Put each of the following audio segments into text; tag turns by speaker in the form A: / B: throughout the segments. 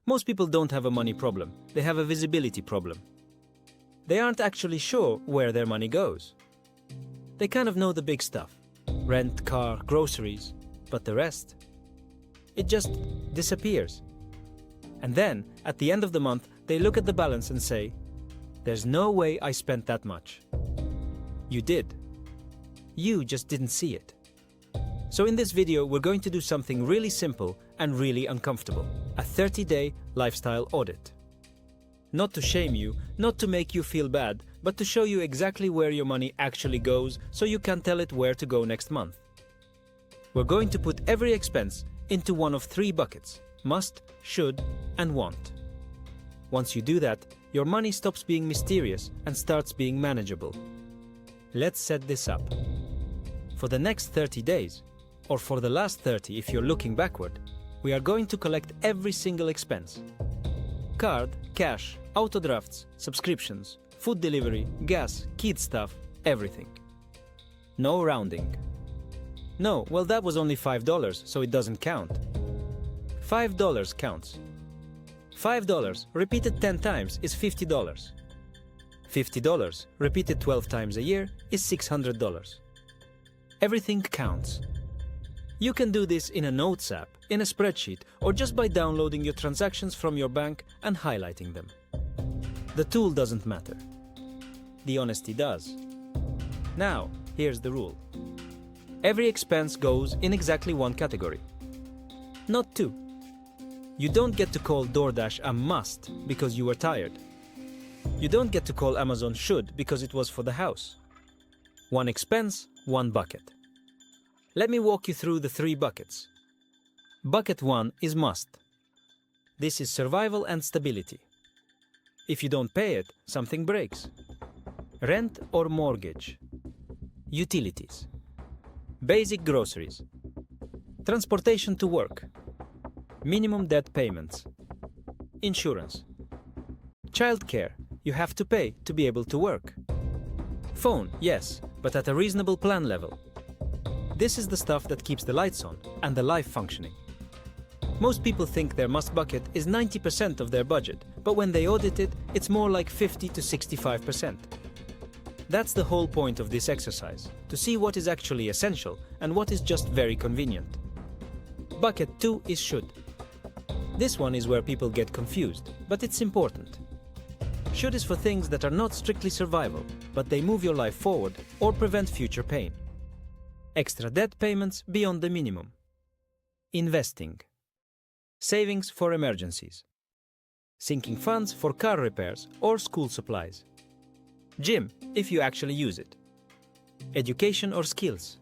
A: Most people don't have a money problem, they have a visibility problem. They aren't actually sure where their money goes. They kind of know the big stuff: rent, car, groceries, but the rest, it just disappears. And then, at the end of the month, they look at the balance and say, "There's no way I spent that much." You did. You just didn't see it. So in this video, we're going to do something really simple and really uncomfortable: a 30-day lifestyle audit. Not to shame you, not to make you feel bad, but to show you exactly where your money actually goes so you can tell it where to go next month. We're going to put every expense into one of 3 buckets: must, should, and want. Once you do that, your money stops being mysterious and starts being manageable. Let's set this up. For the next 30 days, or for the last 30 if you're looking backward, we are going to collect every single expense: card, cash, auto drafts, subscriptions, food delivery, gas, kid stuff, everything. No rounding. No, well, that was only $5, so it doesn't count. $5 counts. $5 repeated 10 times is $50. $50 repeated 12 times a year is $600. Everything counts. You can do this in a notes app, in a spreadsheet, or just by downloading your transactions from your bank and highlighting them. The tool doesn't matter. The honesty does. Now, here's the rule. Every expense goes in exactly 1 category, not 2. You don't get to call DoorDash a must because you were tired. You don't get to call Amazon should because it was for the house. 1 expense, 1 bucket. Let me walk you through the 3 buckets. Bucket 1 is must. This is survival and stability. If you don't pay it, something breaks. Rent or mortgage. Utilities. Basic groceries. Transportation to work. Minimum debt payments. Insurance. Childcare. You have to pay to be able to work. Phone, yes, but at a reasonable plan level. This is the stuff that keeps the lights on and the life functioning. Most people think their must bucket is 90% of their budget, but when they audit it, it's more like 50 to 65%. That's the whole point of this exercise, to see what is actually essential and what is just very convenient. Bucket 2 is should. This one is where people get confused, but it's important. Should is for things that are not strictly survival, but they move your life forward or prevent future pain. Extra debt payments beyond the minimum. Investing. Savings for emergencies. Sinking funds for car repairs or school supplies. Gym, if you actually use it. Education or skills.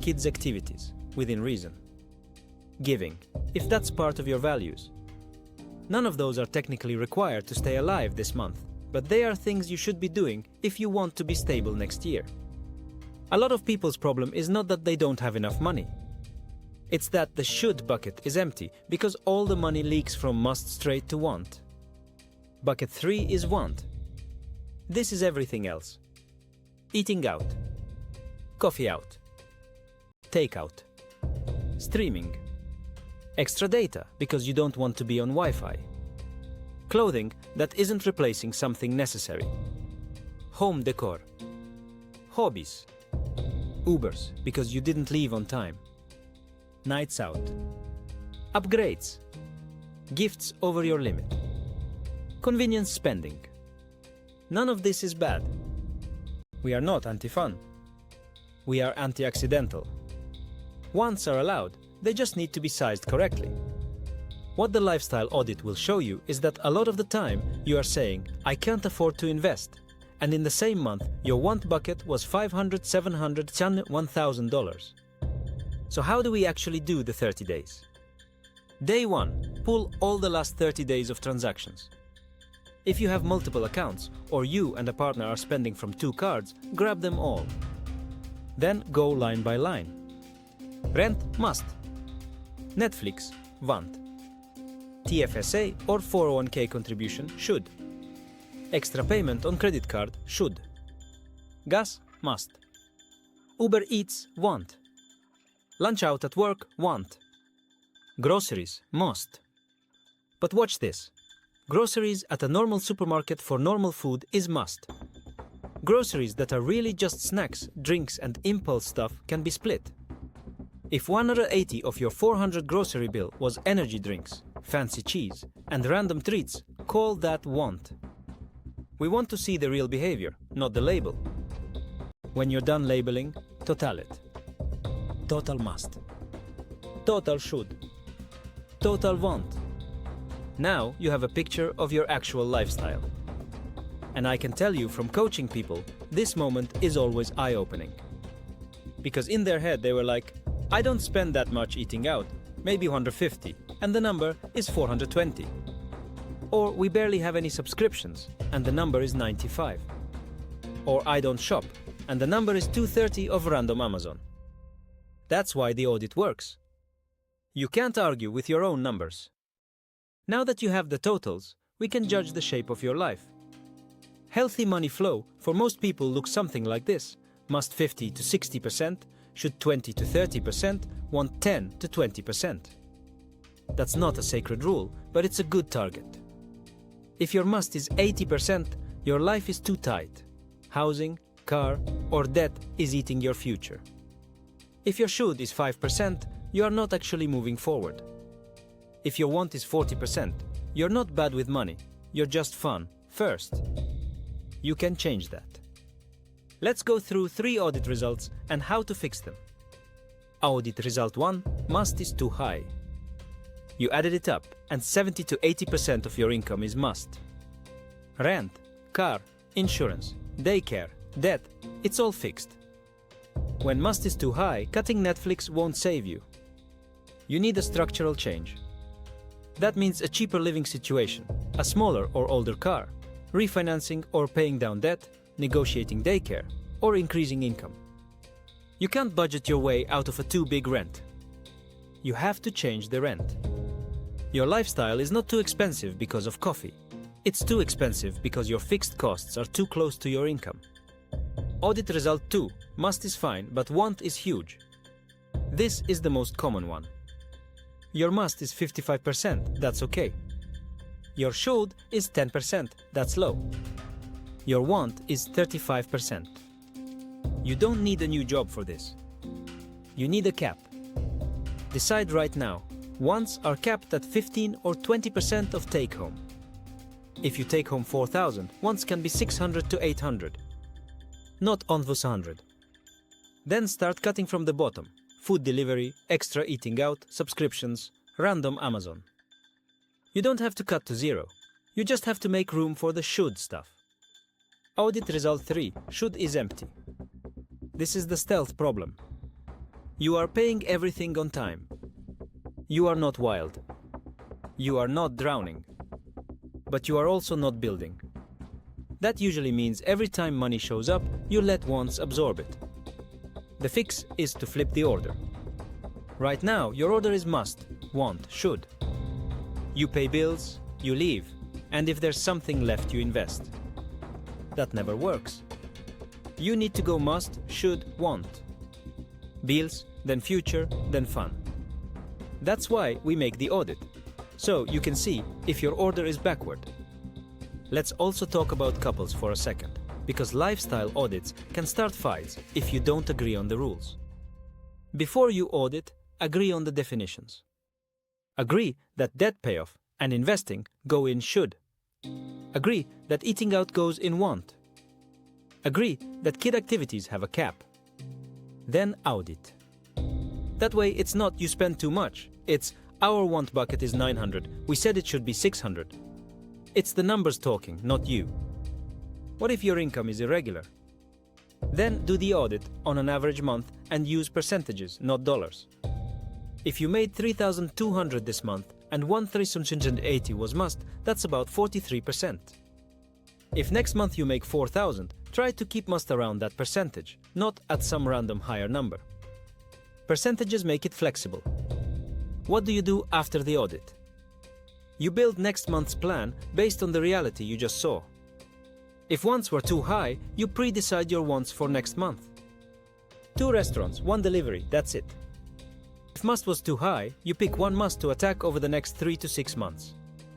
A: Kids' activities, within reason. Giving, if that's part of your values. None of those are technically required to stay alive this month, but they are things you should be doing if you want to be stable next year. A lot of people's problem is not that they don't have enough money. It's that the should bucket is empty because all the money leaks from must straight to want. Bucket 3 is want. This is everything else. Eating out. Coffee out. Takeout. Streaming. Extra data because you don't want to be on Wi-Fi. Clothing that isn't replacing something necessary. Home decor. Hobbies. Ubers because you didn't leave on time. Nights out. Upgrades. Gifts over your limit. Convenience spending. None of this is bad. We are not anti-fun. We are anti-accidental. Wants are allowed, they just need to be sized correctly. What the lifestyle audit will show you is that a lot of the time you are saying, I can't afford to invest, and in the same month your want bucket was $500, $700, $1,000. So how do we actually do the 30 days? Day 1, pull all the last 30 days of transactions. If you have multiple accounts, or you and a partner are spending from 2 cards, grab them all. Then go line by line. Rent, must. Netflix, want. TFSA or 401k contribution, should. Extra payment on credit card, should. Gas, must. Uber Eats, want. Lunch out at work, want. Groceries, must. But watch this. Groceries at a normal supermarket for normal food is must. Groceries that are really just snacks, drinks and impulse stuff can be split. If 180 of your 400 grocery bill was energy drinks, fancy cheese and random treats, call that want. We want to see the real behavior, not the label. When you're done labeling, total it. Total must. Total should. Total want. Now you have a picture of your actual lifestyle. And I can tell you from coaching people, this moment is always eye-opening. Because in their head they were like, I don't spend that much eating out, maybe 150, and the number is 420. Or we barely have any subscriptions, and the number is 95. Or I don't shop, and the number is 230 of random Amazon. That's why the audit works. You can't argue with your own numbers. Now that you have the totals, we can judge the shape of your life. Healthy money flow for most people looks something like this. Must 50 to 60%, should 20 to 30%, want 10 to 20%. That's not a sacred rule, but it's a good target. If your must is 80%, your life is too tight. Housing, car, or debt is eating your future. If your should is 5%, you are not actually moving forward. If your want is 40%, you're not bad with money, you're just fun, first. You can change that. Let's go through 3 audit results and how to fix them. Audit result 1, must is too high. You added it up and 70 to 80% of your income is must. Rent, car, insurance, daycare, debt, it's all fixed. When must is too high, cutting Netflix won't save you. You need a structural change. That means a cheaper living situation, a smaller or older car, refinancing or paying down debt, negotiating daycare, or increasing income. You can't budget your way out of a too big rent. You have to change the rent. Your lifestyle is not too expensive because of coffee. It's too expensive because your fixed costs are too close to your income. Audit result 2, must is fine, but want is huge. This is the most common one. Your must is 55%, that's okay. Your should is 10%, that's low. Your want is 35%. You don't need a new job for this. You need a cap. Decide right now. Wants are capped at 15 or 20% of take-home. If you take home 4,000, wants can be 600 to 800. Not on those 100. Then start cutting from the bottom. Food delivery, extra eating out, subscriptions, random Amazon. You don't have to cut to zero. You just have to make room for the should stuff. Audit result 3, should is empty. This is the stealth problem. You are paying everything on time. You are not wild. You are not drowning. But you are also not building. That usually means every time money shows up, you let wants absorb it. The fix is to flip the order. Right now, your order is must, want, should. You pay bills, you leave, and if there's something left, you invest. That never works. You need to go must, should, want. Bills, then future, then fun. That's why we make the audit, so you can see if your order is backward. Let's also talk about couples for a second, because lifestyle audits can start fights if you don't agree on the rules. Before you audit, agree on the definitions. Agree that debt payoff and investing go in should. Agree that eating out goes in want. Agree that kid activities have a cap. Then audit. That way it's not you spend too much, it's our want bucket is 900, we said it should be 600. It's the numbers talking, not you. What if your income is irregular? Then do the audit on an average month and use percentages, not dollars. If you made 3,200 this month and 1,380 was must, that's about 43%. If next month you make 4,000, try to keep must around that percentage, not at some random higher number. Percentages make it flexible. What do you do after the audit? You build next month's plan based on the reality you just saw. If wants were too high, you pre-decide your wants for next month. 2 restaurants, 1 delivery, that's it. If must was too high, you pick 1 must to attack over the next 3 to 6 months.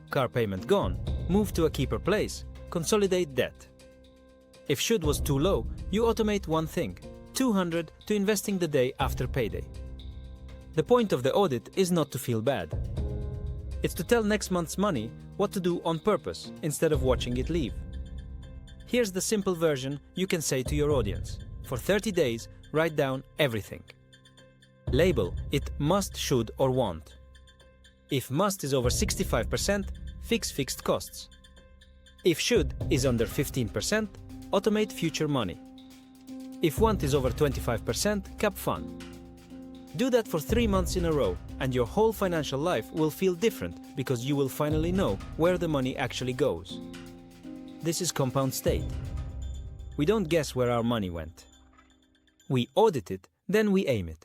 A: car payment gone, move to a cheaper place, consolidate debt. If should was too low, you automate one thing, 200 to investing the day after payday. The point of the audit is not to feel bad. It's to tell next month's money what to do on purpose instead of watching it leave. Here's the simple version you can say to your audience. For 30 days, write down everything. Label it must, should or want. If must is over 65%, fix fixed costs. If should is under 15%, automate future money. If want is over 25%, cap fun. Do that for 3 months in a row and your whole financial life will feel different because you will finally know where the money actually goes. This is compound state. We don't guess where our money went. We audit it, then we aim it.